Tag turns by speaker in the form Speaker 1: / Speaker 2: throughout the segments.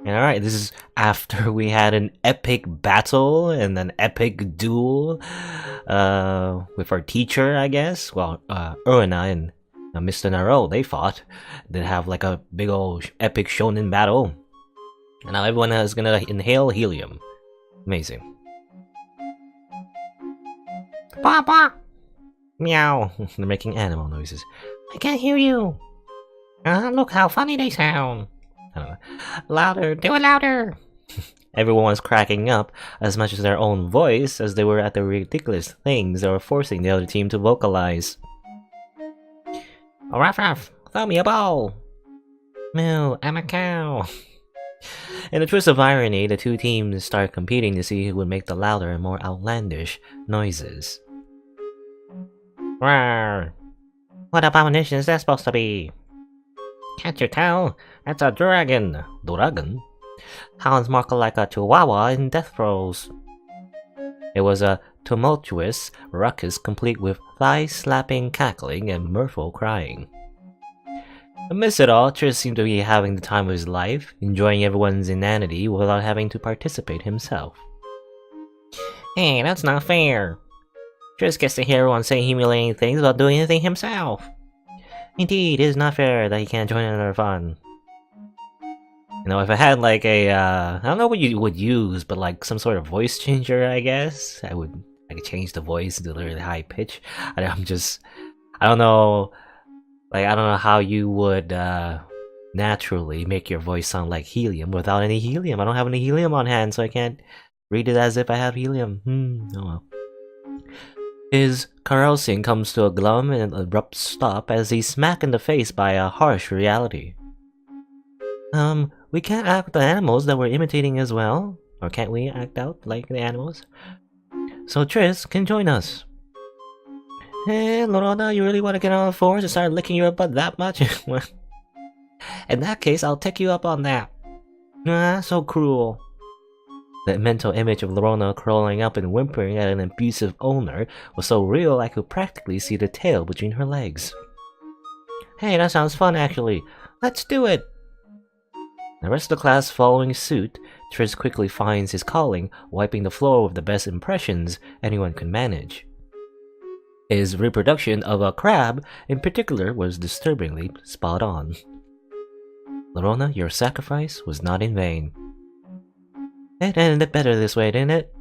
Speaker 1: Alright, this is after we had an epic battle and an epic duel with our teacher, I guess. Well, Urina and Mr. Naro, they fought. They have like a big old epic shonen battle. And now everyone is gonna inhale helium. Amazing. Papa! Meow. They're making animal noises. I can't hear you. Look how funny they sound. I don't know. Louder, do it louder. Everyone was cracking up as much as their own voice as they were at the ridiculous things they were forcing the other team to vocalize. Oh, Ruff Ruff, throw me a ball. Moo, I'm a cow. In a twist of irony, the two teams start competing to see who would make the louder and more outlandish noises. Rawr! What abomination is that supposed to be? Can't you tell? That's a dragon. Dragon? Sounds more like a chihuahua in death throes. It was a tumultuous ruckus complete with thigh-slapping cackling and mirthful crying. Amidst it all, Triss seemed to be having the time of his life, enjoying everyone's inanity without having to participate himself. Hey, that's not fair. Triss gets to hear everyone say humiliating things without doing anything himself. Indeed, it is not fair that he can't join in our fun. You know, if I had like a, I don't know what you would use, but like some sort of voice changer, I guess, I could change the voice to a really high pitch. I don't know, like, I don't know how you would, naturally make your voice sound like helium without any helium. I don't have any helium on hand, so I can't read it as if I have helium. Oh well. His carousing comes to a glum and abrupt stop as he's smacked in the face by a harsh reality. We can't act the animals that we're imitating as well. Or can't we act out like the animals? So Triss can join us. Hey, Lorona, you really want to get on all fours and start licking your butt that much? In that case, I'll take you up on that. Ah, so cruel. The mental image of Lorona curling up and whimpering at an abusive owner was so real I could practically see the tail between her legs. Hey, that sounds fun actually. Let's do it! The rest of the class following suit, Triss quickly finds his calling, wiping the floor with the best impressions anyone could manage. His reproduction of a crab, in particular, was disturbingly spot on. Lorona, your sacrifice was not in vain. It ended better this way, didn't it?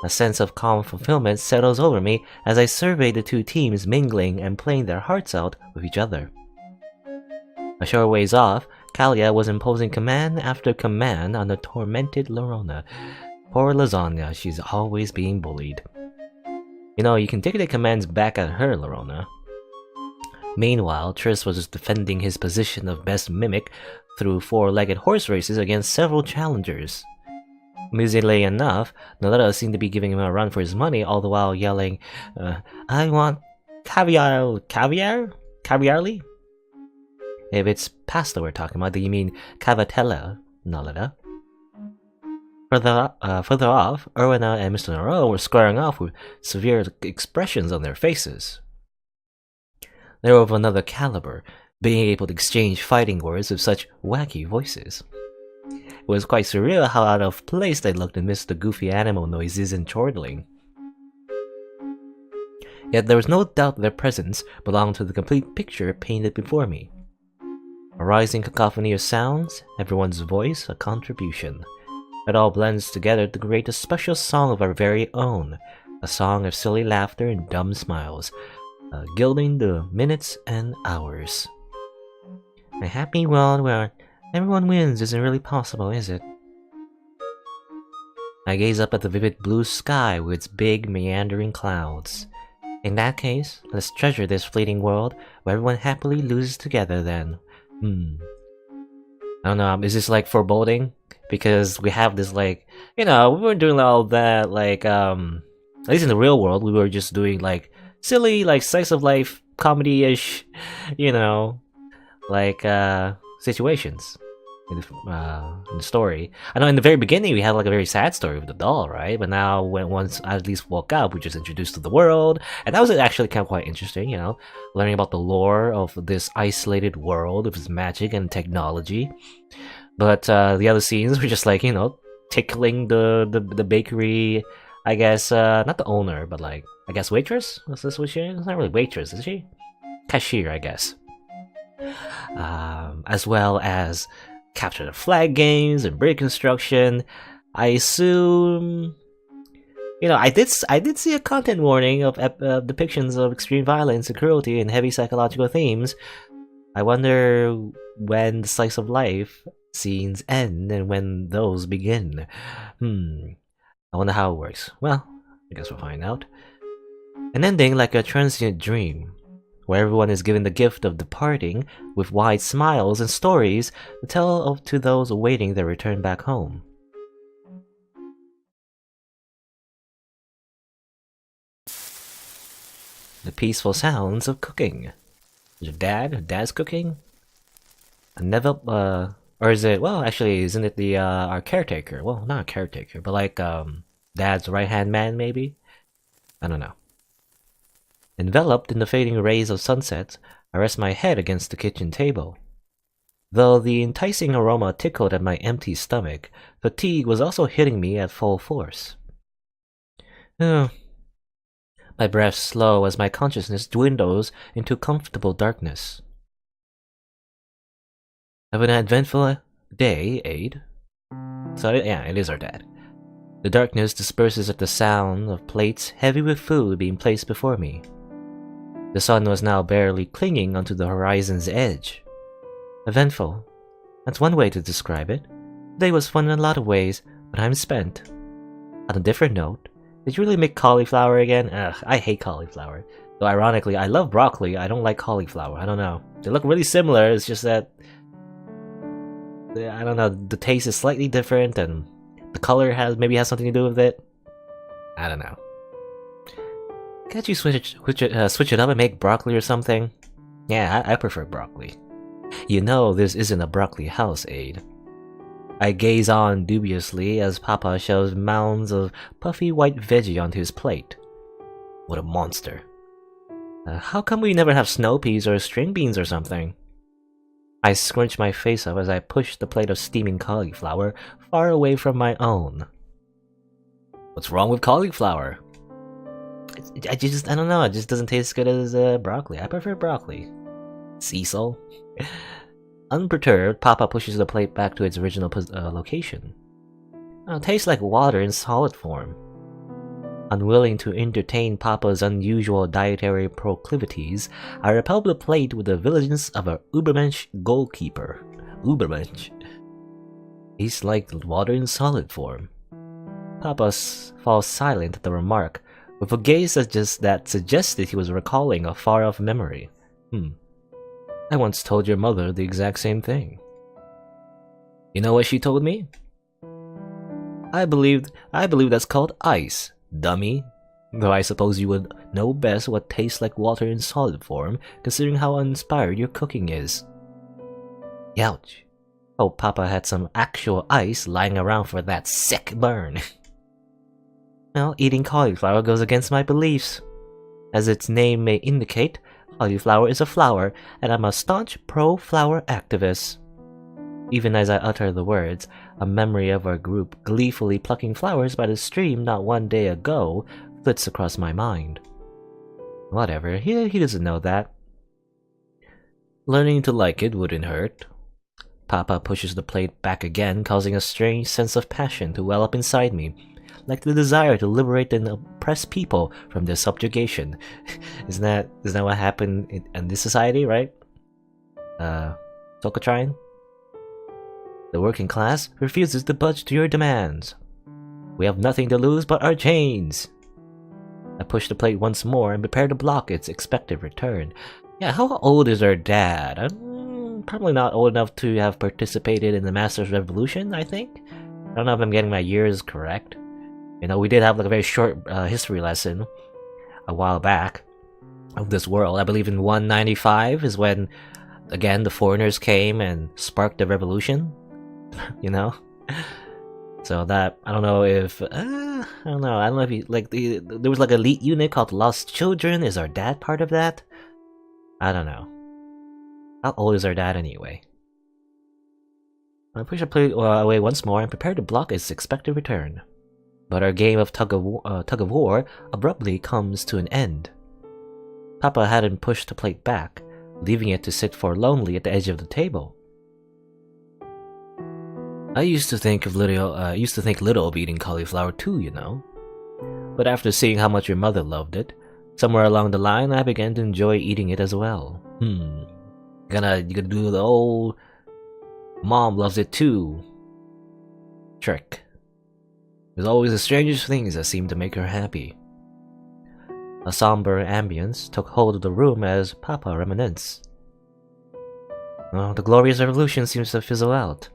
Speaker 1: A sense of calm fulfillment settles over me as I survey the two teams mingling and playing their hearts out with each other. A short ways off, Kalia was imposing command after command on the tormented Lorona. Poor Lasagna, she's always being bullied. You know, you can take the commands back at her, Lorona. Meanwhile, Triss was defending his position of best mimic through four-legged horse races against several challengers. Amusingly enough, Noletta seemed to be giving him a run for his money, all the while yelling, I want caviarly? If it's pasta we're talking about, do you mean cavatella, Noletta? Further off, Urina and Mr. Naro were squaring off with severe expressions on their faces. They were of another caliber, being able to exchange fighting words with such wacky voices. It was quite surreal how out of place they looked amidst the goofy animal noises and chortling. Yet there was no doubt their presence belonged to the complete picture painted before me. A rising cacophony of sounds, everyone's voice a contribution. It all blends together to create a special song of our very own, a song of silly laughter and dumb smiles, gilding the minutes and hours. A happy world where everyone wins isn't really possible, is it? I gaze up at the vivid blue sky with its big, meandering clouds. In that case, let's treasure this fleeting world where everyone happily loses together then. I don't know, is this like foreboding? Because we have this like, you know, we weren't doing all that like, at least in the real world, we were just doing like silly, like slice of life, comedy-ish, you know, like, situations in the story. I know in the very beginning we had like a very sad story with the doll, right? But now when once I at least woke up, we just introduced to the world, and that was actually kind of quite interesting, you know, learning about the lore of this isolated world of its magic and technology. But the other scenes were just like, you know, tickling the bakery. I guess not the owner, but like I guess waitress. Was this what she is? It's not really waitress, is she? Cashier, I guess. As well as capture the flag games and brick construction. I assume, you know, I did see a content warning of depictions of extreme violence and cruelty and heavy psychological themes. I wonder when the slice of life scenes end and when those begin. I wonder how it works. Well, I guess we'll find out. An ending like a transient dream, where everyone is given the gift of departing with wide smiles and stories to tell to those awaiting their return back home. The peaceful sounds of cooking. Is your dad's cooking? I never, or is it, well, actually, isn't it the, our caretaker? Well, not a caretaker, but like, dad's right-hand man, maybe? I don't know. Enveloped in the fading rays of sunset, I rest my head against the kitchen table. Though the enticing aroma tickled at my empty stomach, fatigue was also hitting me at full force. My breath slow as my consciousness dwindles into comfortable darkness. Have an eventful day, Aid. So, yeah, it is our dad. The darkness disperses at the sound of plates heavy with food being placed before me. The sun was now barely clinging onto the horizon's edge. Eventful. That's one way to describe it. The day was fun in a lot of ways, but I'm spent. On a different note, did you really make cauliflower again? Ugh, I hate cauliflower. Though ironically, I love broccoli, I don't like cauliflower. I don't know. They look really similar, it's just that... I don't know, the taste is slightly different and the color maybe has something to do with it. I don't know. Can't you switch it up and make broccoli or something? Yeah, I prefer broccoli. You know this isn't a broccoli house, Aid. I gaze on dubiously as Papa shoves mounds of puffy white veggie onto his plate. What a monster. How come we never have snow peas or string beans or something? I scrunch my face up as I push the plate of steaming cauliflower far away from my own. What's wrong with cauliflower? I don't know, it just doesn't taste as good as broccoli. I prefer broccoli. Cecil. Unperturbed, Papa pushes the plate back to its original location. It tastes like water in solid form. Unwilling to entertain Papa's unusual dietary proclivities, I repel the plate with the vigilance of an Ubermensch goalkeeper. Ubermensch. Tastes like water in solid form. Papa falls silent at the remark, with a gaze that suggested he was recalling a far-off memory. I once told your mother the exact same thing. You know what she told me? I believe that's called ice, dummy. Though I suppose you would know best what tastes like water in solid form, considering how uninspired your cooking is. Youch. Oh, Papa had some actual ice lying around for that sick burn. Well, eating cauliflower goes against my beliefs. As its name may indicate, cauliflower is a flower, and I'm a staunch pro-flower activist. Even as I utter the words, a memory of our group gleefully plucking flowers by the stream not one day ago flits across my mind. Whatever, he doesn't know that. Learning to like it wouldn't hurt. Papa pushes the plate back again, causing a strange sense of passion to well up inside me, like the desire to liberate an oppressed people from their subjugation. Isn't that what happened in this society, right? Sokotrine? The working class refuses to budge to your demands. We have nothing to lose but our chains. I push the plate once more and prepare to block its expected return. Yeah, how old is our dad? Probably not old enough to have participated in the Master's Revolution, I think? I don't know if I'm getting my years correct. You know, we did have like a very short history lesson a while back of this world. I believe in 195 is when, again, the foreigners came and sparked the revolution. You know? So that, I don't know if, I don't know if he, like, there was like an elite unit called Lost Children. Is our dad part of that? I don't know. How old is our dad anyway? I push the plate away once more and prepare to block its expected return. But our game of tug of war abruptly comes to an end. Papa hadn't pushed the plate back, leaving it to sit forlornly at the edge of the table. I used to think little of eating cauliflower too, you know. But after seeing how much your mother loved it, somewhere along the line I began to enjoy eating it as well. You gonna do the old mom loves it too trick. There's always the strangest things that seem to make her happy. A somber ambience took hold of the room as Papa reminisced. The glorious revolution seems to fizzle out.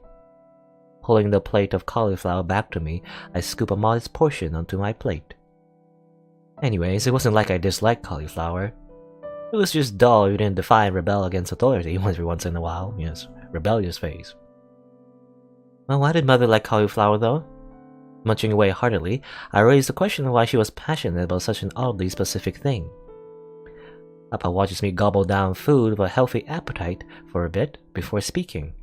Speaker 1: Pulling the plate of cauliflower back to me, I scoop a modest portion onto my plate. Anyways, it wasn't like I disliked cauliflower. It was just dull you didn't defy and rebel against authority every once in a while. Yes, rebellious phase. Well, why did Mother like cauliflower though? Munching away heartily, I raised the question of why she was passionate about such an oddly specific thing. Papa watches me gobble down food with a healthy appetite for a bit before speaking.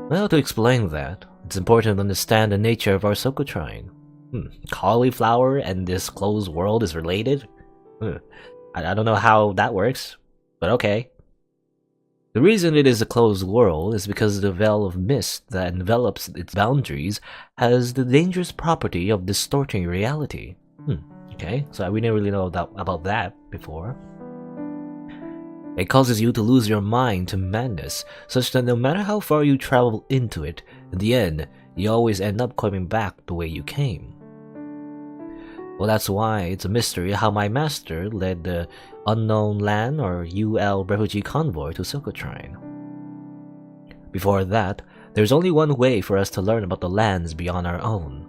Speaker 1: Well, to explain that, it's important to understand the nature of our Sokotrine. Cauliflower and this closed world is related? I don't know how that works, but okay. The reason it is a closed world is because the veil of mist that envelops its boundaries has the dangerous property of distorting reality. Okay, so we didn't really know about that before. It causes you to lose your mind to madness, such that no matter how far you travel into it, in the end, you always end up coming back the way you came. Well, that's why it's a mystery how my master led the Unknown Land or UL refugee convoy to Sokotrine. Before that, there's only one way for us to learn about the lands beyond our own.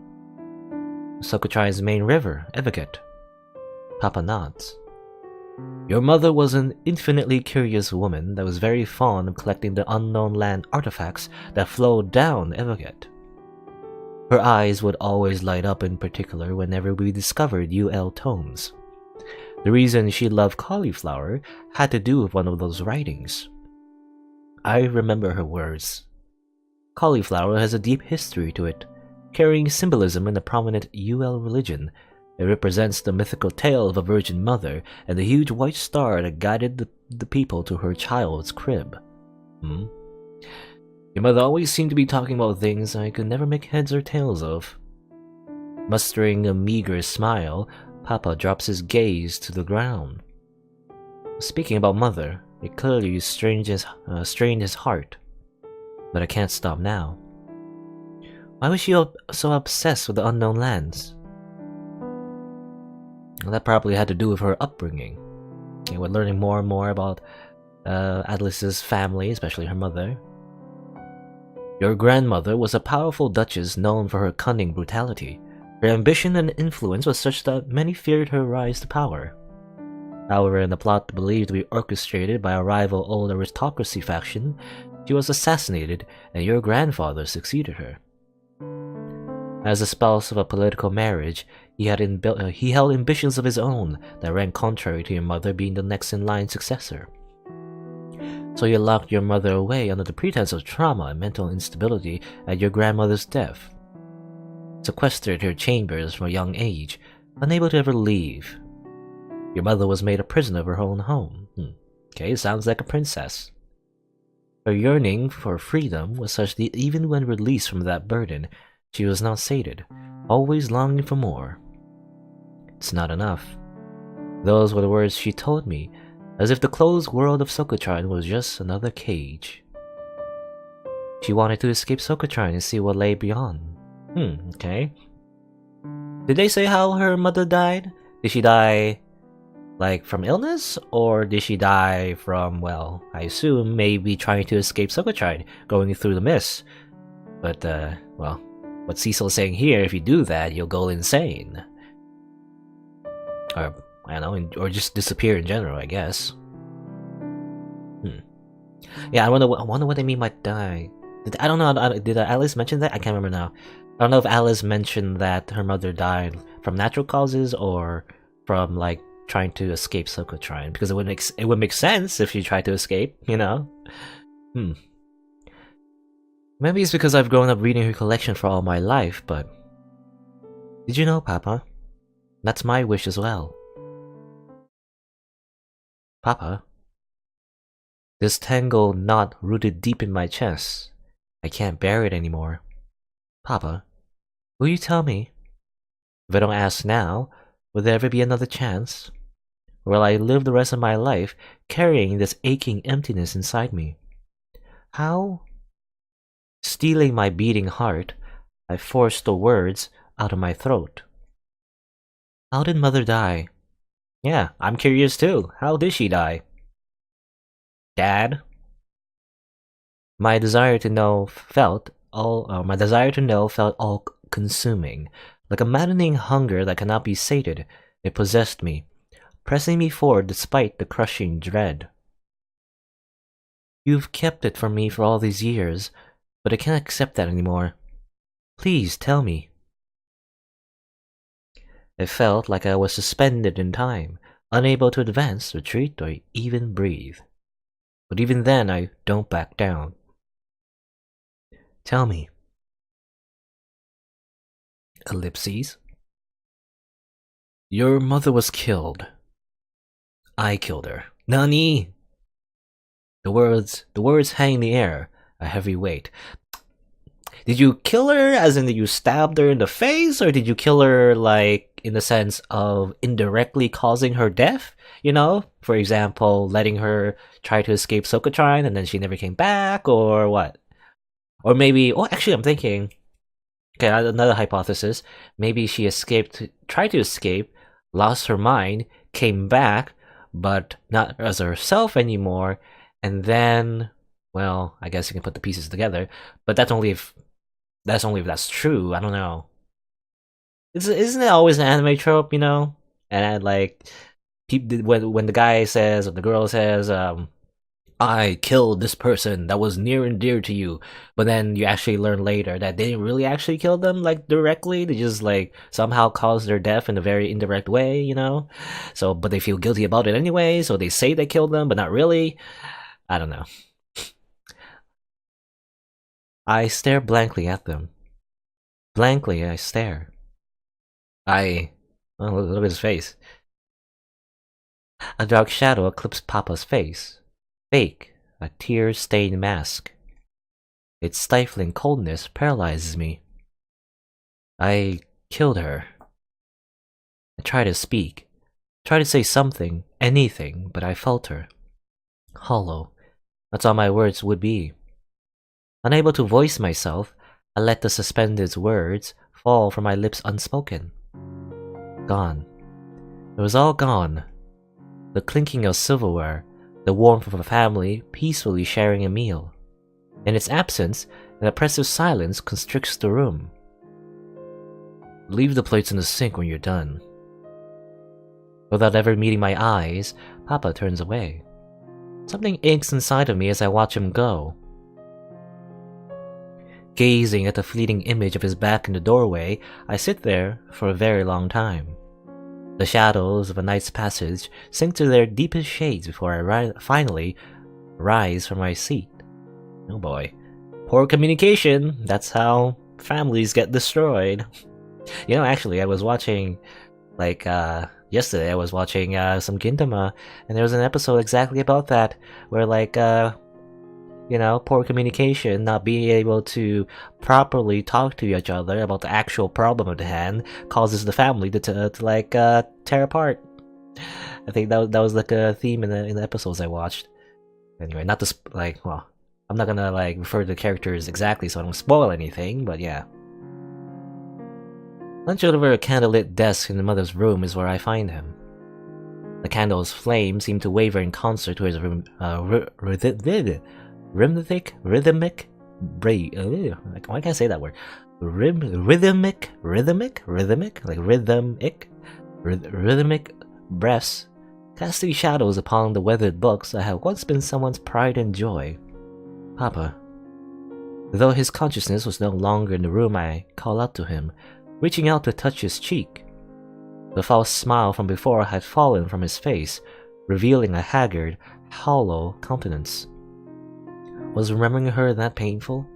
Speaker 1: Sokotrine's main river, Evaget. Papa nods. Your mother was an infinitely curious woman that was very fond of collecting the Unknown Land artifacts that flowed down Evaget. Her eyes would always light up in particular whenever we discovered UL tomes. The reason she loved cauliflower had to do with one of those writings. I remember her words. Cauliflower has a deep history to it, carrying symbolism in the prominent UL religion. It represents the mythical tale of a virgin mother and the huge white star that guided the people to her child's crib. Your mother always seemed to be talking about things I could never make heads or tails of. Mustering a meager smile, Papa drops his gaze to the ground. Speaking about Mother, it clearly strained his heart. But I can't stop now. Why was she so obsessed with the unknown lands? Well, that probably had to do with her upbringing. We're learning more and more about Atlas's family, especially her mother. Your grandmother was a powerful duchess known for her cunning brutality. Her ambition and influence was such that many feared her rise to power. However, in a plot believed to be orchestrated by a rival old aristocracy faction, she was assassinated and your grandfather succeeded her. As a spouse of a political marriage, he held ambitions of his own that ran contrary to your mother being the next-in-line successor. So you locked your mother away under the pretense of trauma and mental instability at your grandmother's death. Sequestered her chambers from a young age, unable to ever leave. Your mother was made a prisoner of her own home. Okay, sounds like a princess. Her yearning for freedom was such that even when released from that burden, she was not sated, always longing for more. It's not enough. Those were the words she told me, as if the closed world of Sokotrine was just another cage. She wanted to escape Sokotrine and see what lay beyond. Okay. Did they say how her mother died? Did she die, like, from illness? Or did she die from, well, I assume maybe trying to escape Sokotrine, going through the mist? But, well, what Cecil's saying here, if you do that, you'll go insane. Or, I don't know, or just disappear in general, I guess. Yeah, I wonder what they mean by die. I don't know, did Alice mention that? I can't remember now. I don't know if Alice mentioned that her mother died from natural causes or from, like, trying to escape Sokotrine, because it would make sense if she tried to escape, you know? Maybe it's because I've grown up reading her collection for all my life, but... Did you know, Papa? That's my wish as well. Papa? This tangled knot rooted deep in my chest. I can't bear it anymore. Papa, will you tell me? If I don't ask now, will there ever be another chance? Or will I live the rest of my life carrying this aching emptiness inside me? How? Stealing my beating heart, I forced the words out of my throat. How did Mother die? Yeah, I'm curious too. How did she die? Dad? My desire to know felt all-consuming. Like a maddening hunger that cannot be sated, it possessed me, pressing me forward despite the crushing dread. You've kept it from me for all these years, but I can't accept that anymore. Please tell me. I felt like I was suspended in time, unable to advance, retreat, or even breathe. But even then, I don't back down. Tell me. Ellipses. Your mother was killed. I killed her. Nani? The words hang in the air, a heavy weight. Did you kill her as in that you stabbed her in the face, or did you kill her like in the sense of indirectly causing her death? You know, for example, letting her try to escape Sokatron and then she never came back, or what? Or maybe, oh, actually I'm thinking, okay, another hypothesis, maybe she tried to escape, lost her mind, came back, but not as herself anymore, and then, well, I guess you can put the pieces together, but that's only if that's true. I don't know. Isn't it always an anime trope, you know? And like, when the guy says or the girl says, I killed this person that was near and dear to you, but then you actually learn later that they didn't really actually kill them like directly. They just like somehow caused their death in a very indirect way, you know? So, but they feel guilty about it anyway, so they say they killed them, but not really. I don't know. I stare blankly at them. Blankly, I stare. Oh, look at his face. A dark shadow eclipsed Papa's face. Fake, a tear-stained mask. Its stifling coldness paralyzes me. I killed her. I try to speak, try to say something, anything, but I falter. Hollow. That's all my words would be. Unable to voice myself, I let the suspended words fall from my lips unspoken. Gone. It was all gone. The clinking of silverware, the warmth of a family peacefully sharing a meal. In its absence, an oppressive silence constricts the room. Leave the plates in the sink when you're done. Without ever meeting my eyes, Papa turns away. Something aches inside of me as I watch him go. Gazing at the fleeting image of his back in the doorway, I sit there for a very long time. The shadows of a night's passage sink to their deepest shades before I finally rise from my seat. Oh boy. Poor communication. That's how families get destroyed. You know, actually, I was watching, like, yesterday I was watching some Gintama, and there was an episode exactly about that, where, like, you know, poor communication, not being able to properly talk to each other about the actual problem at hand, causes the family to like, tear apart. I think that was like a theme in the episodes I watched. Anyway, not to, like, well, I'm not gonna, like, refer to the characters exactly so I don't spoil anything, but yeah. Hunched over a candlelit desk in the mother's room is where I find him. The candle's flame seemed to waver in concert to his rhythmic, why can't I say that word? Rhythmic breaths casting shadows upon the weathered books that had once been someone's pride and joy. Papa. Though his consciousness was no longer in the room, I call out to him, reaching out to touch his cheek. The false smile from before had fallen from his face, revealing a haggard, hollow countenance. Was remembering her that painful?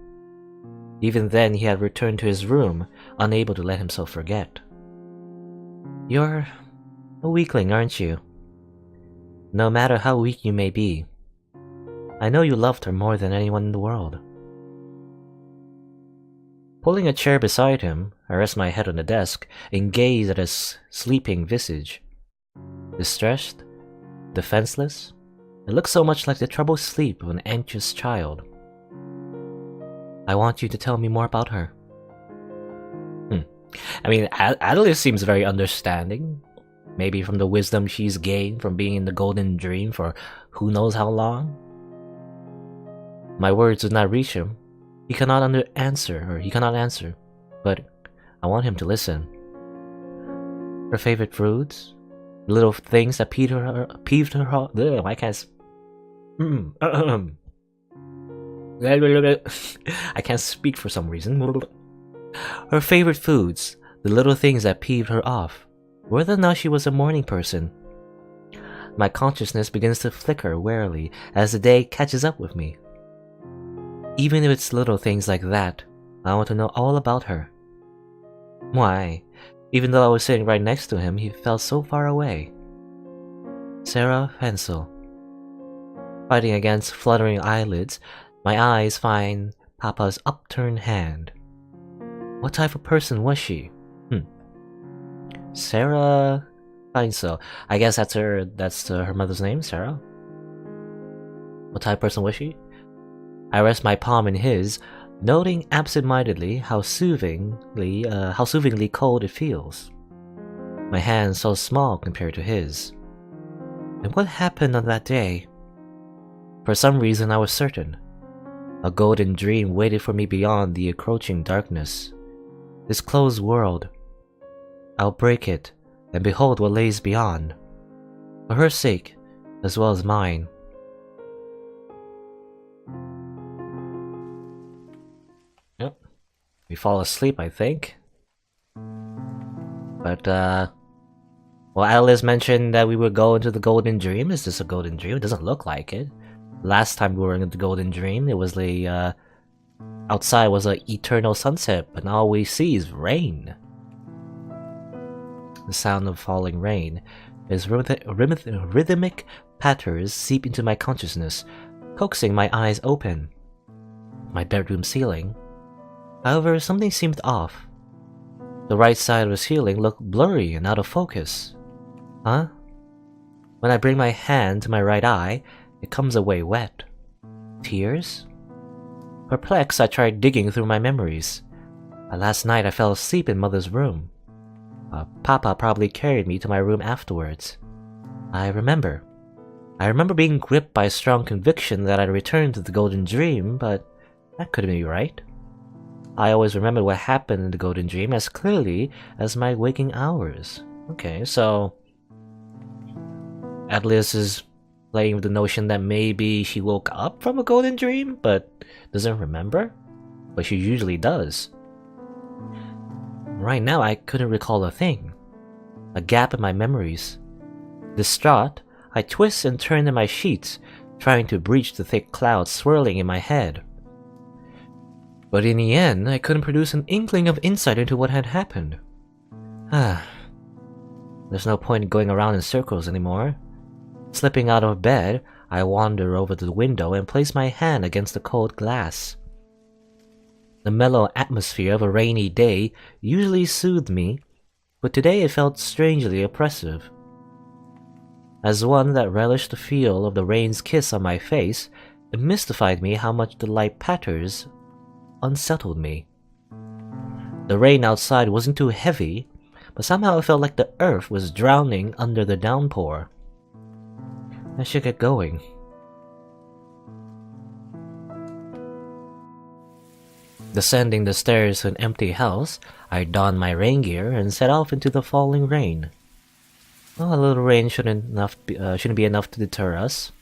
Speaker 1: Even then, he had returned to his room, unable to let himself forget. You're a weakling, aren't you? No matter how weak you may be, I know you loved her more than anyone in the world. Pulling a chair beside him, I rest my head on the desk and gaze at his sleeping visage. Distressed, defenseless, it looks so much like the troubled sleep of an anxious child. I want you to tell me more about her. I mean, Adelius seems very understanding. Maybe from the wisdom she's gained from being in the Golden Dream for who knows how long. My words did not reach him. He cannot answer, but I want him to listen. Her favorite foods, little things that peeved her heart. I can't. I can't speak for some reason. Her favorite foods, the little things that peeved her off, whether or not she was a morning person. My consciousness begins to flicker warily as the day catches up with me. Even if it's little things like that, I want to know all about her. Why, even though I was sitting right next to him, he felt so far away. Sarah Hensel. Fighting against fluttering eyelids, my eyes find Papa's upturned hand. What type of person was she? Sarah Hensel. I guess that's her mother's name, Sarah. What type of person was she? I rest my palm in his, noting absent-mindedly how soothingly cold it feels. My hand so small compared to his. And what happened on that day? For some reason I was certain. A golden dream waited for me beyond the encroaching darkness. This closed world. I'll break it, and behold what lays beyond. For her sake, as well as mine. Yep. We fall asleep, I think. But, well, Alice mentioned that we would go into the Golden Dream. Is this a Golden Dream? It doesn't look like it. Last time we were in the Golden Dream, it was the, outside was an eternal sunset, but now all we see is rain. The sound of falling rain. Its rhythmic patters seep into my consciousness, coaxing my eyes open. My bedroom ceiling. However, something seemed off. The right side of the ceiling looked blurry and out of focus. Huh? When I bring my hand to my right eye, it comes away wet. Tears? Perplexed, I tried digging through my memories. Last night I fell asleep in Mother's room. Papa probably carried me to my room afterwards. I remember being gripped by a strong conviction that I'd returned to the Golden Dream, but that couldn't be right. I always remembered what happened in the Golden Dream as clearly as my waking hours. Okay, so Atlas is playing with the notion that maybe she woke up from a Golden Dream, but doesn't remember? But she usually does. Right now, I couldn't recall a thing. A gap in my memories. Distraught, I twist and turn in my sheets, trying to breach the thick clouds swirling in my head. But in the end, I couldn't produce an inkling of insight into what had happened. There's no point in going around in circles anymore. Slipping out of bed, I wander over to the window and place my hand against the cold glass. The mellow atmosphere of a rainy day usually soothed me, but today it felt strangely oppressive. As one that relished the feel of the rain's kiss on my face, it mystified me how much the light patters unsettled me. The rain outside wasn't too heavy, but somehow it felt like the earth was drowning under the downpour. I should get going. Descending the stairs to an empty house, I donned my rain gear and set off into the falling rain. Well, a little rain shouldn't be enough to deter us.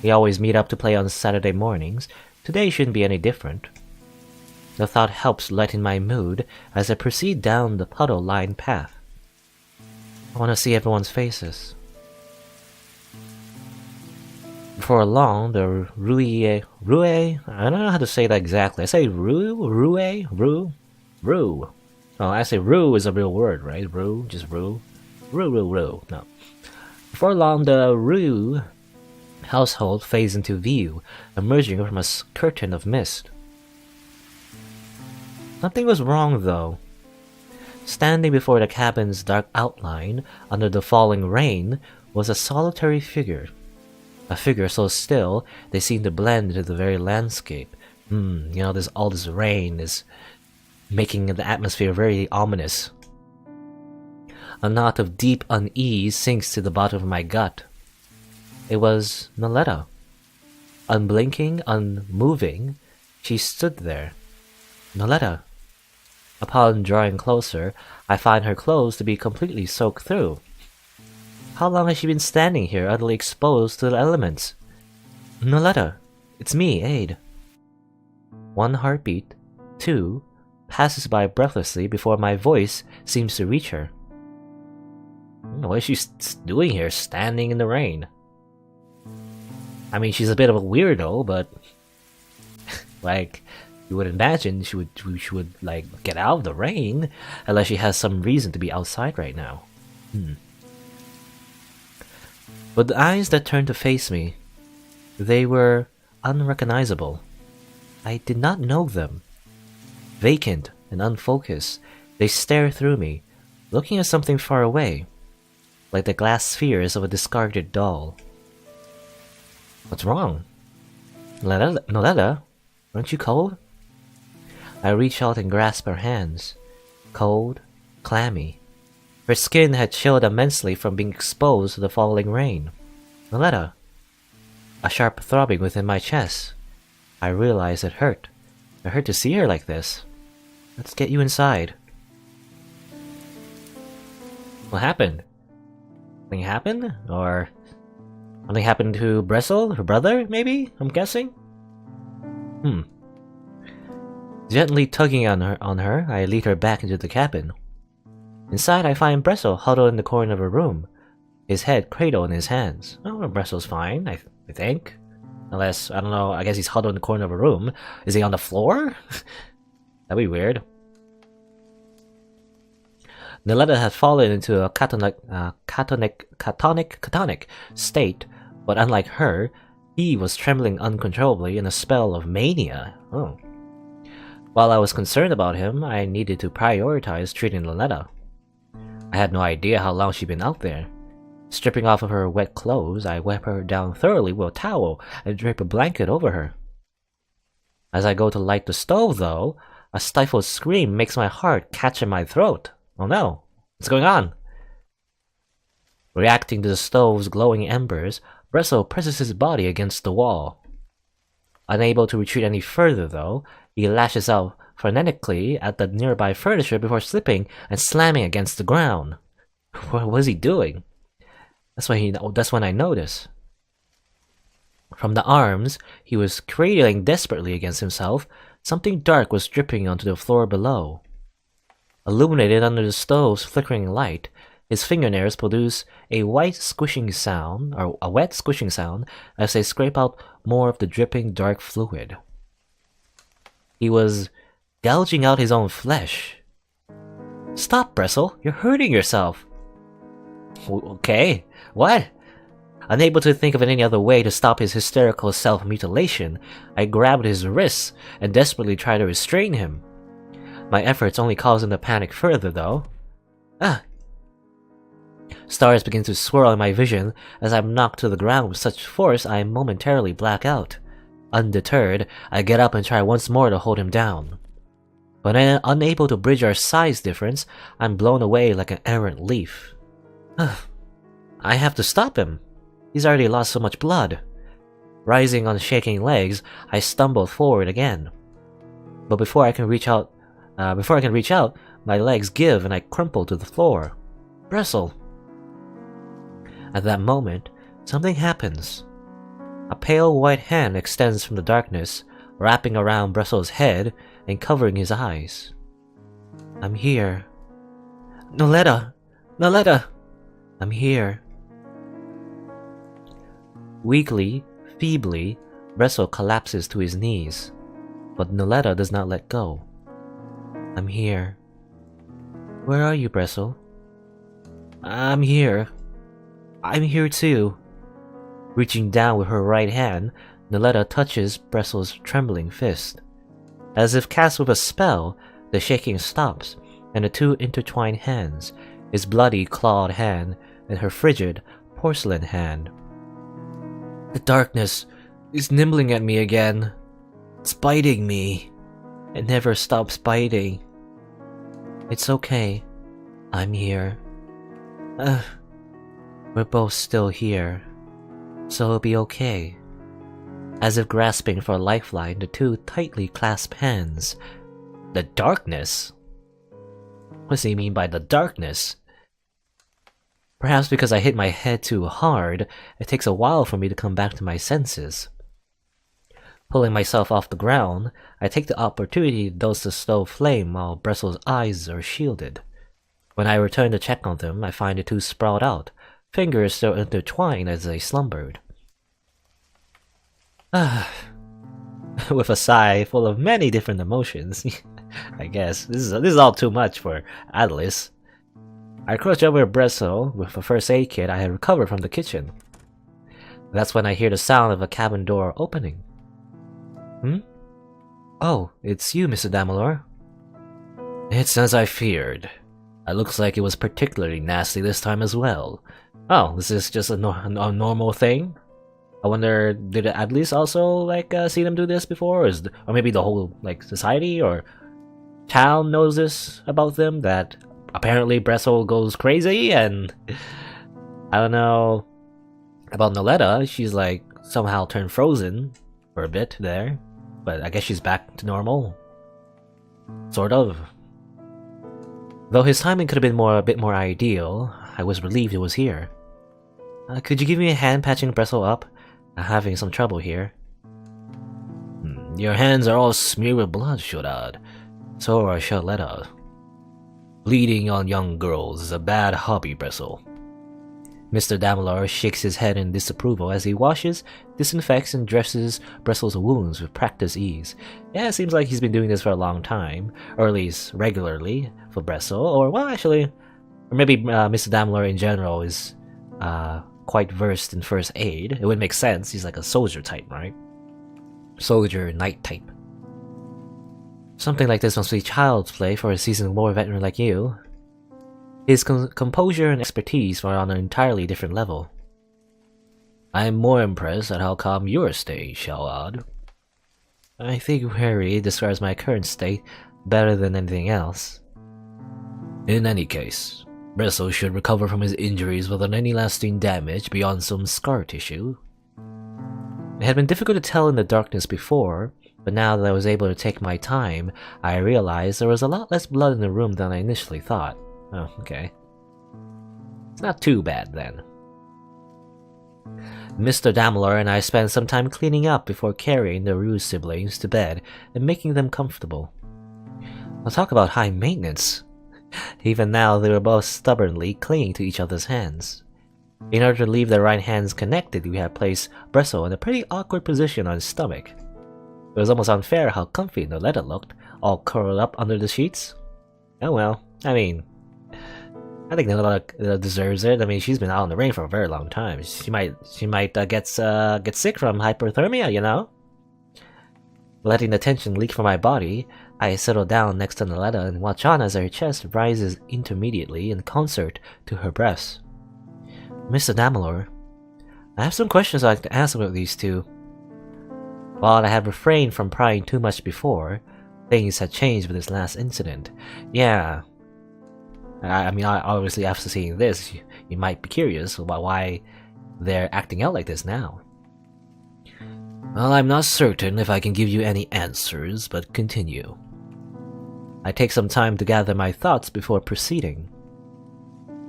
Speaker 1: We always meet up to play on Saturday mornings. Today shouldn't be any different. The thought helps lighten my mood as I proceed down the puddle-lined path. I want to see everyone's faces. Before long, the Rue, I don't know how to say that exactly. I say Rue. Oh, I say Rue is a real word, right? Rue, just Rue. Rue. No. Before long, the Rue household fades into view, emerging from a curtain of mist. Something was wrong, though. Standing before the cabin's dark outline, under the falling rain, was a solitary figure. A figure so still, they seemed to blend into the very landscape. All this rain is making the atmosphere very ominous. A knot of deep unease sinks to the bottom of my gut. It was Noletta. Unblinking, unmoving, she stood there. Noletta. Upon drawing closer, I find her clothes to be completely soaked through. How long has she been standing here, utterly exposed to the elements? Noletta, it's me, Aid. One heartbeat, two, passes by breathlessly before my voice seems to reach her. What is she doing here, standing in the rain? I mean, she's a bit of a weirdo, but like, you would imagine she would like get out of the rain, unless she has some reason to be outside right now. But the eyes that turned to face me, they were unrecognizable. I did not know them. Vacant and unfocused, they stare through me, looking at something far away, like the glass spheres of a discarded doll. What's wrong? Noletta, aren't you cold? I reach out and grasp her hands. Cold, clammy. Her skin had chilled immensely from being exposed to the falling rain. Noletta. A sharp throbbing within my chest. I realized it hurt. It hurt to see her like this. Let's get you inside. What happened? Something happened? Or something happened to Brestle, her brother, maybe? I'm guessing? Gently tugging on her, I lead her back into the cabin. Inside, I find Brestle huddled in the corner of her room, his head cradled in his hands. Oh, Brestle's fine, I think. Unless, I don't know, I guess he's huddled in the corner of a room. Is he on the floor? That'd be weird. Noletta had fallen into a catonic state, but unlike her, he was trembling uncontrollably in a spell of mania. Oh. While I was concerned about him, I needed to prioritize treating Noletta. I had no idea how long she'd been out there. Stripping off of her wet clothes, I wipe her down thoroughly with a towel and drape a blanket over her. As I go to light the stove, though, a stifled scream makes my heart catch in my throat. Oh no, what's going on? Reacting to the stove's glowing embers, Brestle presses his body against the wall. Unable to retreat any further, though, he lashes out frenetically at the nearby furniture before slipping and slamming against the ground. What was he doing? That's when I notice. From the arms he was cradling desperately against himself, something dark was dripping onto the floor below. Illuminated under the stove's flickering light, his fingernails produce a wet squishing sound as they scrape out more of the dripping dark fluid. He was gouging out his own flesh. Stop, Brestle, you're hurting yourself. Okay, what? Unable to think of any other way to stop his hysterical self-mutilation, I grabbed his wrists and desperately tried to restrain him. My efforts only caused him to panic further, though. Stars begin to swirl in my vision as I'm knocked to the ground with such force I momentarily black out. Undeterred, I get up and try once more to hold him down. But unable to bridge our size difference, I'm blown away like an errant leaf. I have to stop him. He's already lost so much blood. Rising on shaking legs, I stumble forward again. But before I can reach out, my legs give and I crumple to the floor. Brestle. At that moment, something happens. A pale white hand extends from the darkness, wrapping around Brestle's head and covering his eyes. I'm here. Noletta! I'm here. Weakly, Feebly, Brestle collapses to his knees, but Noletta does not let go. I'm here. Where are you, Brestle? I'm here. I'm here too. Reaching down with her right hand, Noletta touches Brestle's trembling fist. As if cast with a spell, the shaking stops, and the two intertwine hands, his bloody clawed hand and her frigid porcelain hand. The darkness is nibbling at me again. It's biting me. It never stops biting. It's okay. I'm here. We're both still here, so it'll be okay. As if grasping for a lifeline, the two tightly clasp hands. The darkness? What does he mean by the darkness? Perhaps because I hit my head too hard, it takes a while for me to come back to my senses. Pulling myself off the ground, I take the opportunity to dose the stove flame while Brestle's eyes are shielded. When I return to check on them, I find the two sprawled out, fingers still intertwined as they slumbered. With a sigh full of many different emotions, I guess this is all too much for Atlas. I crouch over Brestle with a first aid kit I had recovered from the kitchen. That's when I hear the sound of a cabin door opening. Oh, it's you, Mr. Damalor. It's as I feared. It looks like it was particularly nasty this time as well. Oh, this is just a normal thing? I wonder, did Atlas also see them do this before, or maybe the whole society or town knows this about them, that apparently Brestle goes crazy, and I don't know about Noletta. She's somehow turned frozen for a bit there, but I guess she's back to normal, sort of. Though his timing could have been a bit more ideal, I was relieved it was here. Could you give me a hand patching Brestle up? I'm having some trouble here. Your hands are all smeared with blood, Shodad. So are Charlotta. Bleeding on young girls is a bad hobby, Brestle. Mr. Damalor shakes his head in disapproval as he washes, disinfects, and dresses Brestle's wounds with practiced ease. Yeah, it seems like he's been doing this for a long time, or at least regularly for Brestle, or maybe Mr. Damalor in general is quite versed in first aid. It would make sense. He's like a soldier type, right? Soldier knight type. Something like this must be child's play for a seasoned war veteran like you. His composure and expertise are on an entirely different level. I am more impressed at how calm you're staying, Shalad. I think Harry describes my current state better than anything else. In any case, Brestle should recover from his injuries without any lasting damage beyond some scar tissue. It had been difficult to tell in the darkness before, but now that I was able to take my time, I realized there was a lot less blood in the room than I initially thought. Oh, okay. It's not too bad then. Mr. Damalor and I spent some time cleaning up before carrying the Ruse siblings to bed and making them comfortable. I'll talk about high maintenance. Even now, they were both stubbornly clinging to each other's hands. In order to leave their right hands connected, we had placed Brestle in a pretty awkward position on his stomach. It was almost unfair how comfy Noletta looked, all curled up under the sheets. Oh well, I think Noletta deserves it. I mean, she's been out in the rain for a very long time. She might get sick from hypothermia, you know? Letting the tension leak from my body, I settle down next to Noletta and watch on as her chest rises intermediately in concert to her breasts. Mr. Damalor, I have some questions I'd like to ask about these two. While I had refrained from prying too much before, things had changed with this last incident. Yeah. I mean, obviously after seeing this, you might be curious about why they're acting out like this now. Well, I'm not certain if I can give you any answers, but continue. I take some time to gather my thoughts before proceeding.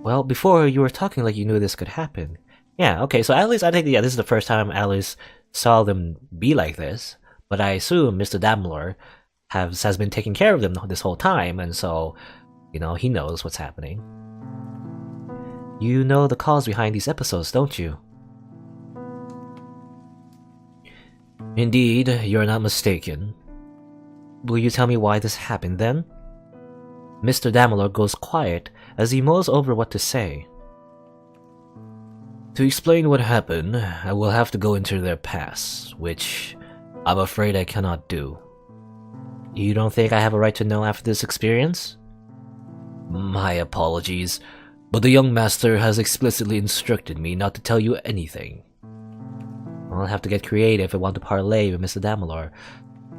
Speaker 1: Well, before you were talking like you knew this could happen. Yeah, okay, so at least I think, this is the first time Alice saw them be like this, but I assume Mr. Damalor has been taking care of them this whole time, and so, he knows what's happening. You know the cause behind these episodes, don't you? Indeed, you're not mistaken. Will you tell me why this happened then? Mr. Damalor goes quiet as he mulls over what to say. To explain what happened, I will have to go into their past, which I'm afraid I cannot do. You don't think I have a right to know after this experience? My apologies, but the young master has explicitly instructed me not to tell you anything. I'll have to get creative if I want to parlay with Mr. Damalor.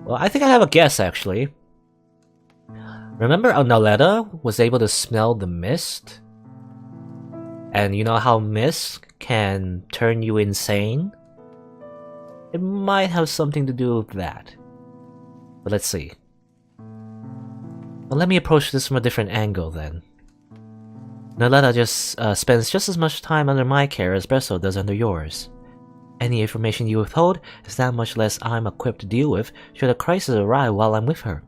Speaker 1: Well, I think I have a guess, actually. Remember how Naletta was able to smell the mist? And you know how mist can turn you insane? It might have something to do with that. But let's see. Well, let me approach this from a different angle then. Naletta just spends just as much time under my care as Bresso does under yours. Any information you withhold is that much less I'm equipped to deal with should a crisis arrive while I'm with her.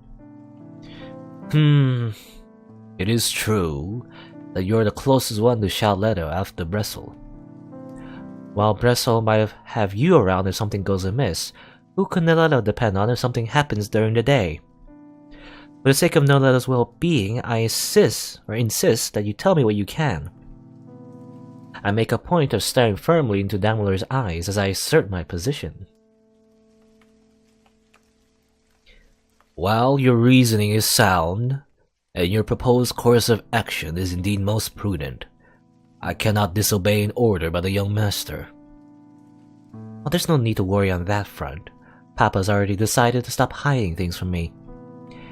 Speaker 1: It is true that you're the closest one to Charletta after Bressel. While Bressel might have you around if something goes amiss, who can Naletta depend on if something happens during the day? For the sake of Naletta's well-being, I insist that you tell me what you can. I make a point of staring firmly into Damalor's eyes as I assert my position. While your reasoning is sound, and your proposed course of action is indeed most prudent, I cannot disobey an order by the young master. Well, there's no need to worry on that front. Papa's already decided to stop hiding things from me.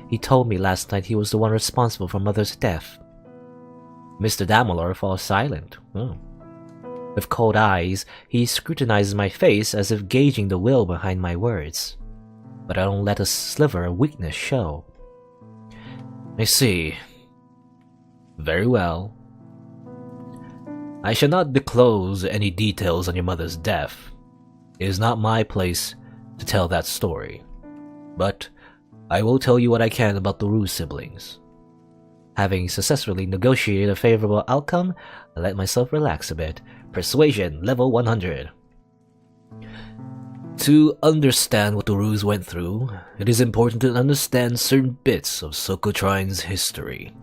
Speaker 1: He told me last night he was the one responsible for Mother's death. Mr. Damalor falls silent. With cold eyes, he scrutinizes my face as if gauging the will behind my words. But I don't let a sliver of weakness show. I see. Very well. I shall not disclose any details on your mother's death. It is not my place to tell that story. But I will tell you what I can about the Rue siblings. Having successfully negotiated a favorable outcome, I let myself relax a bit. Persuasion, level 100. To understand what the Ruse went through, it is important to understand certain bits of Socotrine's history.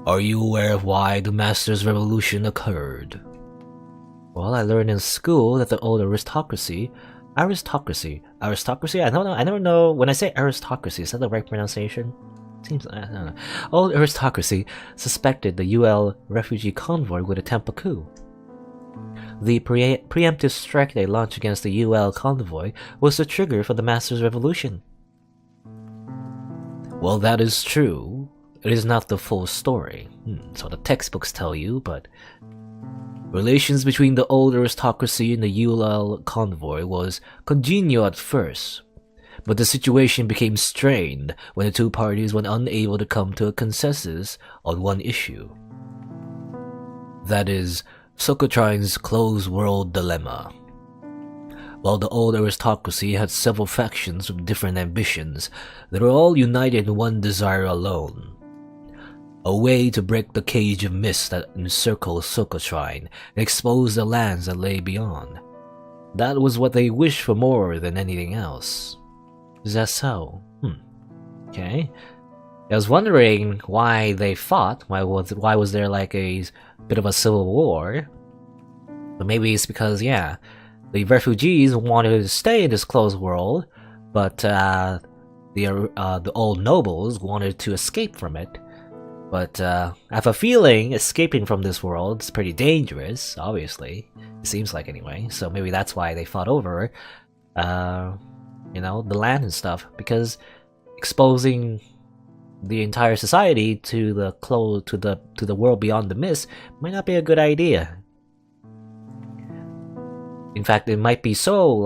Speaker 1: Are you aware of why the Master's Revolution occurred? Well, I learned in school that the old aristocracy, I never know, when I say aristocracy, is that the right pronunciation? Seems, I don't know. Old aristocracy suspected the UL refugee convoy would attempt a coup. The preemptive strike they launched against the UL convoy was the trigger for the Master's Revolution. Well, that is true. It is not the full story. So the textbooks tell you, but relations between the old aristocracy and the UL convoy was congenial at first, but the situation became strained when the two parties were unable to come to a consensus on one issue. That is, Socotrine's closed world dilemma. While the old aristocracy had several factions with different ambitions, they were all united in one desire alone. A way to break the cage of mist that encircled Socotrine and expose the lands that lay beyond. That was what they wished for more than anything else. Is that so? Okay. I was wondering why they fought. Why was there like a bit of a civil war? But maybe it's because, yeah, the refugees wanted to stay in this closed world, but the old nobles wanted to escape from it. But I have a feeling escaping from this world is pretty dangerous, obviously. It seems like anyway. So maybe that's why they fought over, the land and stuff. Because exposing the entire society to the world beyond the mist might not be a good idea. In fact, it might be so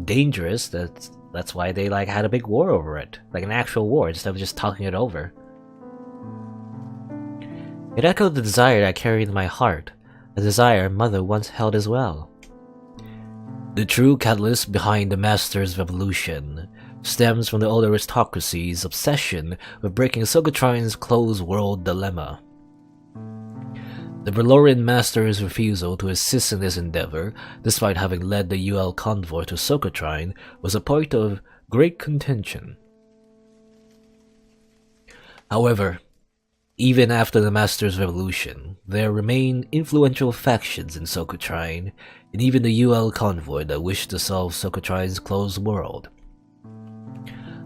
Speaker 1: dangerous that's why they had a big war over it, like an actual war instead of just talking it over. It echoed the desire I carried in my heart, a desire Mother once held as well. The true catalyst behind the Master's Revolution stems from the old aristocracy's obsession with breaking Socotrine's closed world dilemma.
Speaker 2: The Valorian Master's refusal to assist in this endeavor, despite having led the UL convoy to Socotrine, was a point of great contention. However, even after the Master's revolution, there remain influential factions in Socotrine, and even the UL convoy that wished to solve Socotrine's closed world.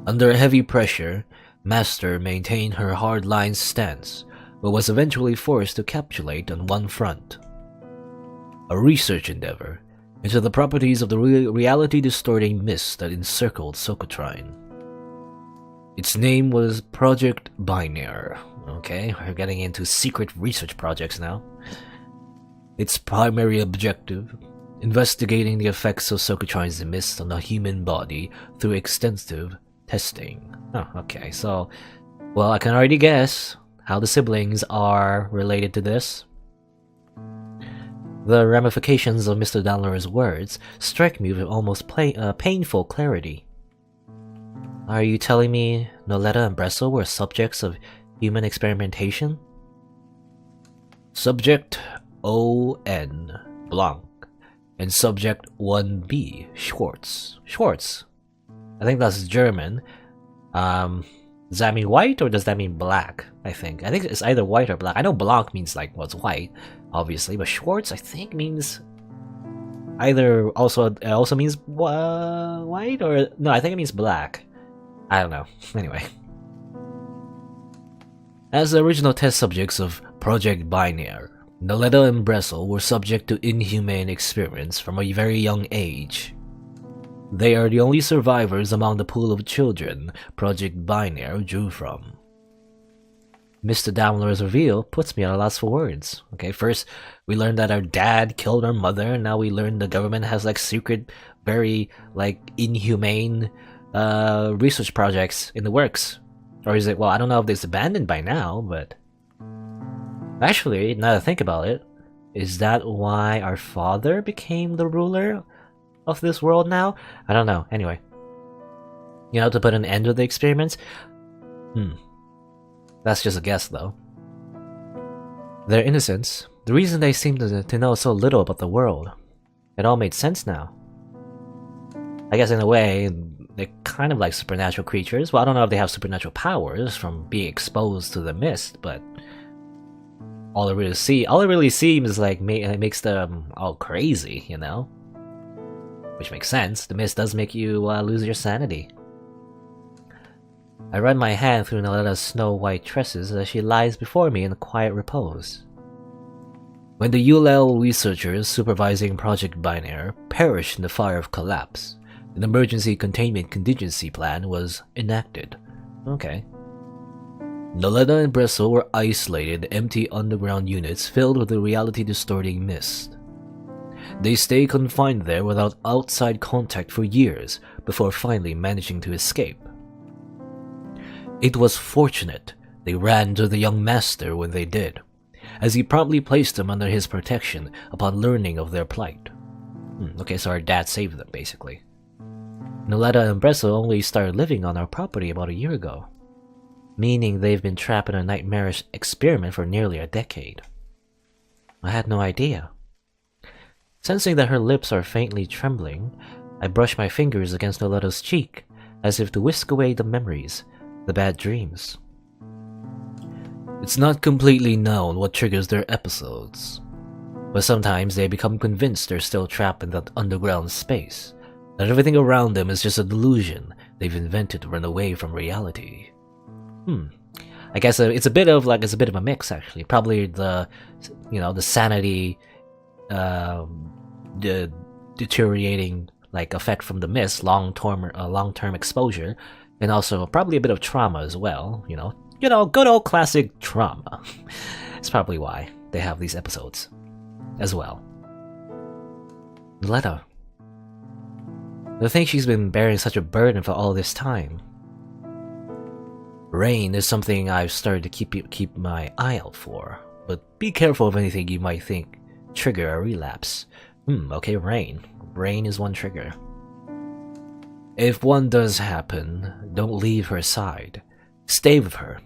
Speaker 2: Under heavy pressure, Master maintained her hardline stance, but was eventually forced to capitulate on one front. A research endeavor into the properties of the reality-distorting mist that encircled Socotrine. Its name was Project Binary. Okay, we're getting into secret research projects now. Its primary objective, investigating the effects of Socotrine's mist on the human body through extensive testing. Oh, okay, so, well, I can already guess how the siblings are related to this. The ramifications of Mr. Daimler's words strike me with almost painful clarity. Are you telling me Noletta and Bressel were subjects of human experimentation? Subject O.N. Blanc and Subject 1B Schwartz. Schwartz. I think that's German. Does that mean white or does that mean black? I think it's either white or black. I know Blanc means like what's white, obviously, but Schwartz I think means either also means white or no, I think it means black. I don't know. Anyway, as the original test subjects of Project Binary, Noletta and Bressel were subject to inhumane experiments from a very young age. They are the only survivors among the pool of children Project Binary drew from. Mr. Daimler's reveal puts me at a loss for words. Okay, first we learned that our dad killed our mother, and now we learned the government has like secret, very like inhumane research projects in the works. Or is it, well, I don't know if it's abandoned by now, but actually, now that I think about it, is that why our father became the ruler of this world now? I don't know. Anyway, to put an end to the experiments? That's just a guess, though. Their innocence, the reason they seem to know so little about the world, it all made sense now. I guess in a way, they're kind of like supernatural creatures. Well, I don't know if they have supernatural powers from being exposed to the mist, but all it really seems like it makes them all crazy, Which makes sense. The mist does make you lose your sanity. I run my hand through Noletta's snow-white tresses as she lies before me in quiet repose. When the ULL researchers supervising Project Binary perished in the fire of collapse, an emergency containment contingency plan was enacted. Okay. Noletta and Bressel were isolated in empty underground units filled with the reality-distorting mist. They stayed confined there without outside contact for years before finally managing to escape. It was fortunate they ran to the young master when they did, as he promptly placed them under his protection upon learning of their plight. Okay, so our dad saved them, basically. Noletta and Bressel only started living on our property about a year ago, meaning they've been trapped in a nightmarish experiment for nearly a decade. I had no idea. Sensing that her lips are faintly trembling, I brush my fingers against Noletta's cheek, as if to whisk away the memories, the bad dreams. It's not completely known what triggers their episodes, but sometimes they become convinced they're still trapped in that underground space, that everything around them is just a delusion they've invented to run away from reality. I guess it's a bit of a mix, actually. Probably the sanity, the deteriorating effect from the mist, long-term exposure, and also probably a bit of trauma as well. Good old classic trauma. It's probably why they have these episodes as well. Noletta, to think she's been bearing such a burden for all this time. Rain is something I've started to keep my eye out for, but be careful of anything you might think trigger a relapse. Okay, Rain. Rain is one trigger. If one does happen, don't leave her side. Stay with her,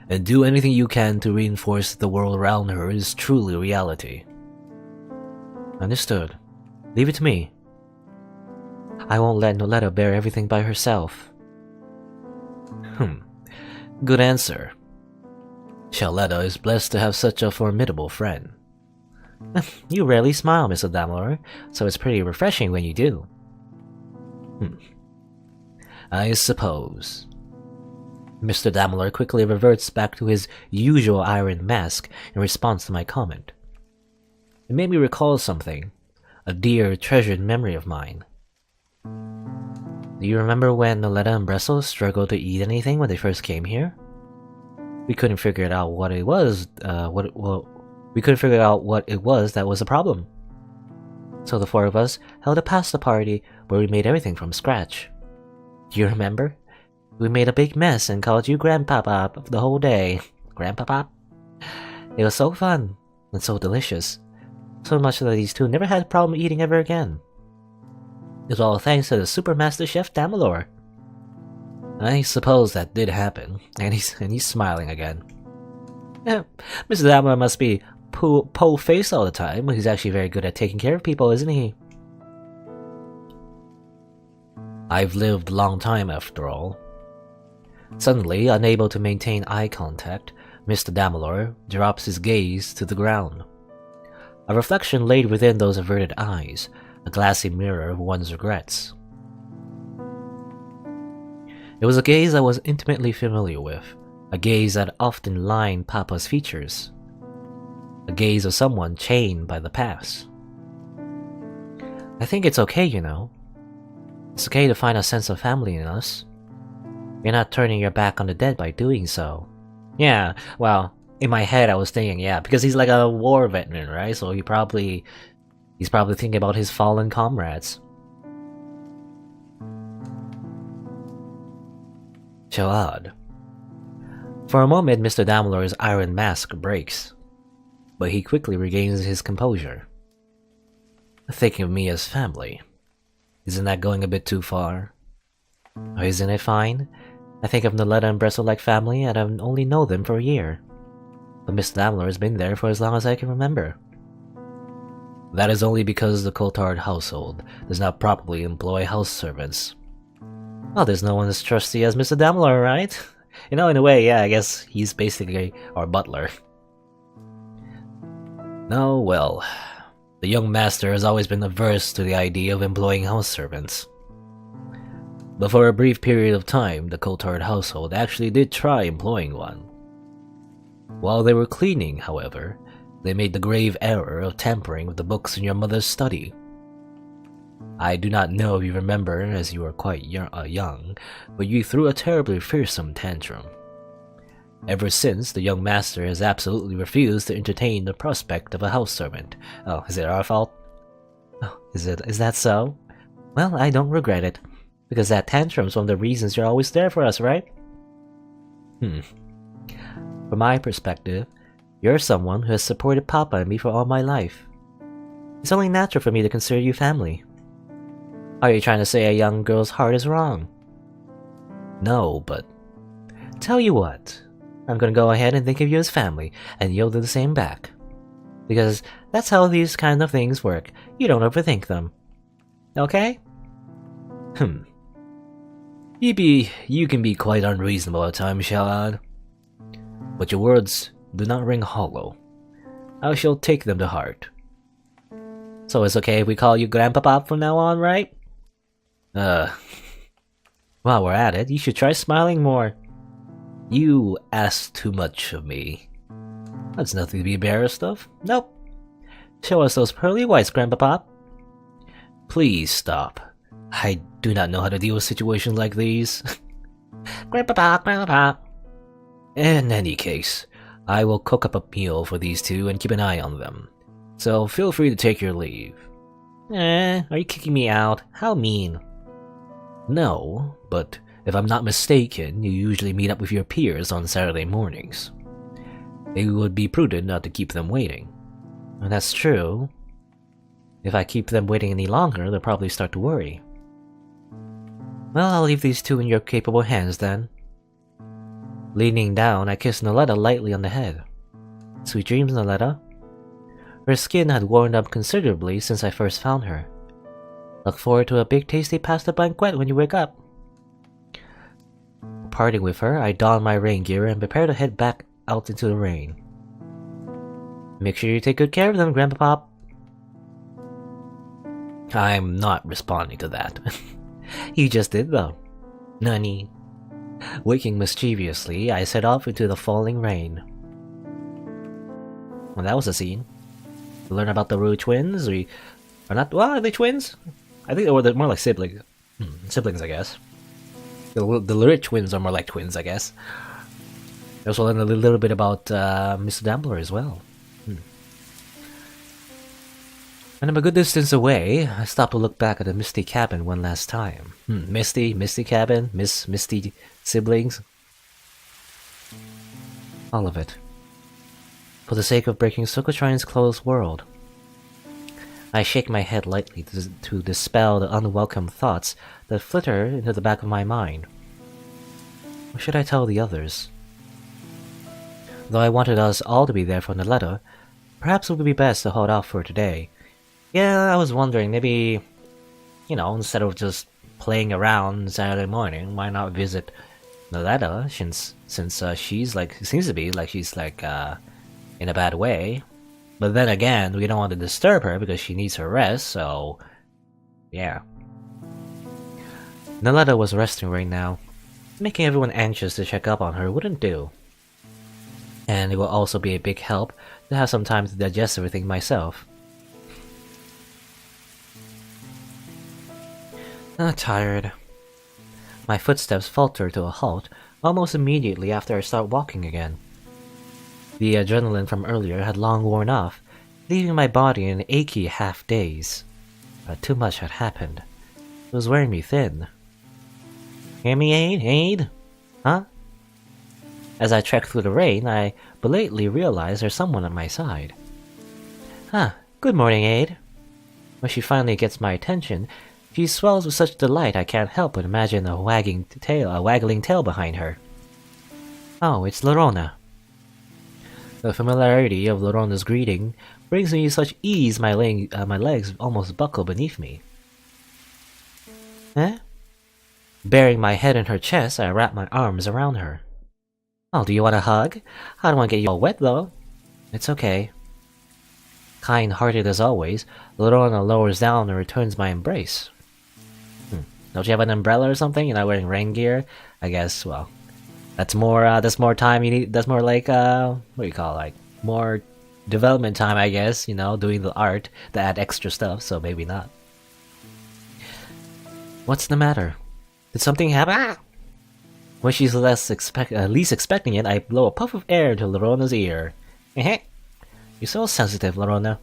Speaker 2: and do anything you can to reinforce the world around her is truly reality.
Speaker 1: Understood. Leave it to me. I won't let Noletta bear everything by herself.
Speaker 2: Good answer. Charlotta is blessed to have such a formidable friend.
Speaker 1: You rarely smile, Mr. Daimler, so it's pretty refreshing when you do.
Speaker 2: I suppose.
Speaker 1: Mr. Daimler quickly reverts back to his usual iron mask in response to my comment. It made me recall something, a dear, treasured memory of mine. Do you remember when Noletta and Bressel struggled to eat anything when they first came here? We couldn't figure out what it was. We couldn't figure out what it was that was a problem. So the four of us held a pasta party where we made everything from scratch. Do you remember? We made a big mess and called you Grandpapa the whole day. Grandpapa? It was so fun and so delicious. So much that these two never had a problem eating ever again. It was all thanks to the Super Master Chef Damalor.
Speaker 2: I suppose that did happen, and he's smiling again.
Speaker 1: Yeah, Mr. Damalor must be po-faced all the time, but he's actually very good at taking care of people, isn't he?
Speaker 2: I've lived a long time after all. Suddenly, unable to maintain eye contact, Mr. Damalor drops his gaze to the ground. A reflection laid within those averted eyes, a glassy mirror of one's regrets. It was a gaze I was intimately familiar with, a gaze that often lined Papa's features, a gaze of someone chained by the past. I think it's okay, you know. It's okay to find a sense of family in us. You're not turning your back on the dead by doing so.
Speaker 1: Yeah, well, in my head I was thinking, yeah, because he's like a war veteran, right? So he's probably thinking about his fallen comrades.
Speaker 2: So odd.
Speaker 1: For a moment, Mr. Damalor's iron mask breaks, but he quickly regains his composure.
Speaker 2: Thinking of me as family. Isn't that going a bit too far?
Speaker 1: Or isn't it fine? I think of Noletta and Bressel like family, and I've only known them for a year. But Mr. Daimler has been there for as long as I can remember.
Speaker 2: That is only because the Coulthard household does not properly employ house servants.
Speaker 1: Well, there's no one as trusty as Mr. Daimler, right? You know, in a way, yeah, I guess he's basically our butler.
Speaker 2: No, well, the young master has always been averse to the idea of employing house servants. But for a brief period of time, the Coulthard household actually did try employing one. While they were cleaning, however, they made the grave error of tampering with the books in your mother's study. I do not know if you remember, as you were quite young, but you threw a terribly fearsome tantrum. Ever since, the young master has absolutely refused to entertain the prospect of a house servant.
Speaker 1: Oh, is it our fault? Oh, is that so? Well, I don't regret it, because that tantrum's one of the reasons you're always there for us, right? From my perspective, you're someone who has supported Papa and me for all my life. It's only natural for me to consider you family. Are you trying to say a young girl's heart is wrong?
Speaker 2: No, but...
Speaker 1: Tell you what, I'm gonna go ahead and think of you as family, and you'll do the same back. Because that's how these kind of things work. You don't overthink them. Okay?
Speaker 2: You can be quite unreasonable at times, Shalad. But your words do not ring hollow. I shall take them to heart.
Speaker 1: So it's okay if we call you Grandpapa from now on, right? While we're at it, you should try smiling more.
Speaker 2: You ask too much of me. That's nothing to be embarrassed of.
Speaker 1: Nope. Show us those pearly whites, Grandpapa.
Speaker 2: Please stop. I do not know how to deal with situations like these.
Speaker 1: Grandpapa.
Speaker 2: In any case, I will cook up a meal for these two and keep an eye on them. So feel free to take your leave.
Speaker 1: Are you kicking me out? How mean.
Speaker 2: No, but if I'm not mistaken, you usually meet up with your peers on Saturday mornings. It would be prudent not to keep them waiting.
Speaker 1: Well, that's true. If I keep them waiting any longer, they'll probably start to worry. Well, I'll leave these two in your capable hands then.
Speaker 2: Leaning down, I kissed Noletta lightly on the head. Sweet dreams, Noletta. Her skin had warmed up considerably since I first found her. Look forward to a big tasty pasta banquet when you wake up. Parting with her, I donned my rain gear and prepared to head back out into the rain. Make sure you take good care of them, Grandpa Pop. I'm not responding to that. You just did, though. Nani? Waking mischievously, I set off into the falling rain. Well, that was a scene. We learn about the Rue twins. We are not. Well, are they twins? I think they're more like siblings. Siblings, I guess. The Lyric twins are more like twins, I guess. I also learned a little bit about Mr. Dampler as well. When I'm a good distance away, I stop to look back at the Misty cabin one last time. Misty cabin, Misty siblings. All of it. For the sake of breaking Sokotrine's closed world. I shake my head lightly to dispel the unwelcome thoughts that flitter into the back of my mind. Or should I tell the others? Though I wanted us all to be there for Noletta, perhaps it would be best to hold off for today. Yeah, I was wondering, maybe, instead of just playing around Saturday morning, why not visit Noletta, since she's seems to be like she's in a bad way. But then again, we don't want to disturb her because she needs her rest, so yeah. Noletta was resting right now. Making everyone anxious to check up on her wouldn't do. And it will also be a big help to have some time to digest everything myself. Tired. My footsteps falter to a halt almost immediately after I start walking again. The adrenaline from earlier had long worn off, leaving my body in an achy half-daze. Too much had happened. It was wearing me thin. Hear me, Aid? Aid? Huh? As I trek through the rain, I belatedly realize there's someone at my side. Good morning, Aid. When she finally gets my attention, she swells with such delight I can't help but imagine a waggling tail behind her. Oh, it's Lorona. The familiarity of Lorona's greeting brings me such ease my legs almost buckle beneath me. Eh? Burying my head in her chest, I wrap my arms around her. Oh, do you want a hug? I don't want to get you all wet, though. It's okay. Kind-hearted as always, Lorona lowers down and returns my embrace. Don't you have an umbrella or something? You're not wearing rain gear? I guess, well, that's more time you need. That's more like, what do you call it? Like, more development time, I guess, doing the art to add extra stuff, so maybe not. What's the matter? Did something happen? When she's least expecting it, I blow a puff of air into Lorona's ear. You're so sensitive, Lorona.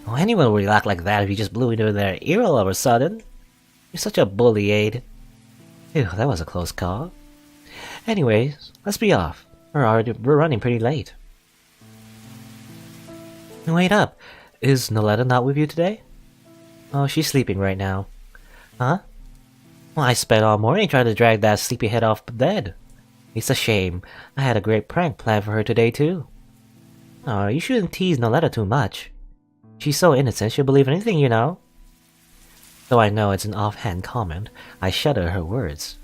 Speaker 2: Oh, anyone would act like that if you just blew into their ear all of a sudden. You're such a bully, Aid. Ew, that was a close call. Anyways, let's be off. We're running pretty late. Wait up. Is Noletta not with you today? Oh, she's sleeping right now. Huh? Well, I spent all morning trying to drag that sleepyhead off bed. It's a shame. I had a great prank planned for her today, too. Oh, you shouldn't tease Noletta too much. She's so innocent, she'll believe anything, Though I know it's an offhand comment, I shudder at her words.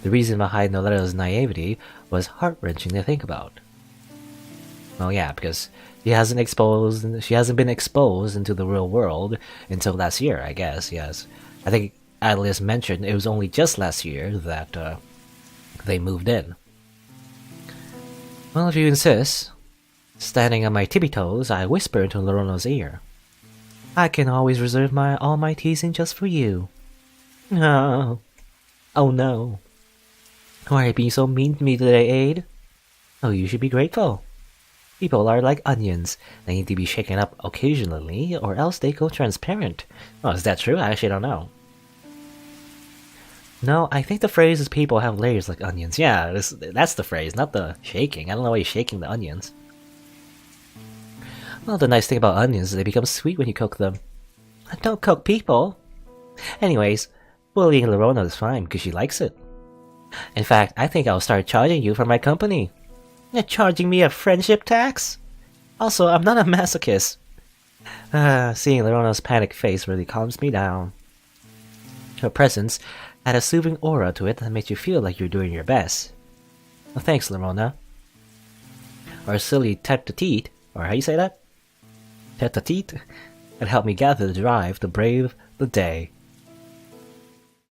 Speaker 2: The reason behind Noletta's naivety was heart-wrenching to think about. Well, yeah, because she hasn't been exposed into the real world until last year, I guess, yes. I think Atlas mentioned it was only just last year that they moved in. Well, if you insist. Standing on my tippy toes, I whisper into Lorona's ear. I can always reserve all my teasing just for you. Oh no. Why are you being so mean to me today, Aid? Oh, you should be grateful. People are like onions. They need to be shaken up occasionally, or else they go transparent. Oh, is that true? I actually don't know. No, I think the phrase is people have layers like onions. Yeah, that's the phrase, not the shaking. I don't know why you're shaking the onions. Well, the nice thing about onions is they become sweet when you cook them. I don't cook people. Anyways, bullying Lorona is fine because she likes it. In fact, I think I'll start charging you for my company. You're charging me a friendship tax? Also, I'm not a masochist. Seeing Lerona's panicked face really calms me down. Her presence had a soothing aura to it that makes you feel like you're doing your best. Well, thanks, Lerona. Our silly tete-a-tete, or how you say that? Tete-a-tete? It helped me gather the drive to brave the day.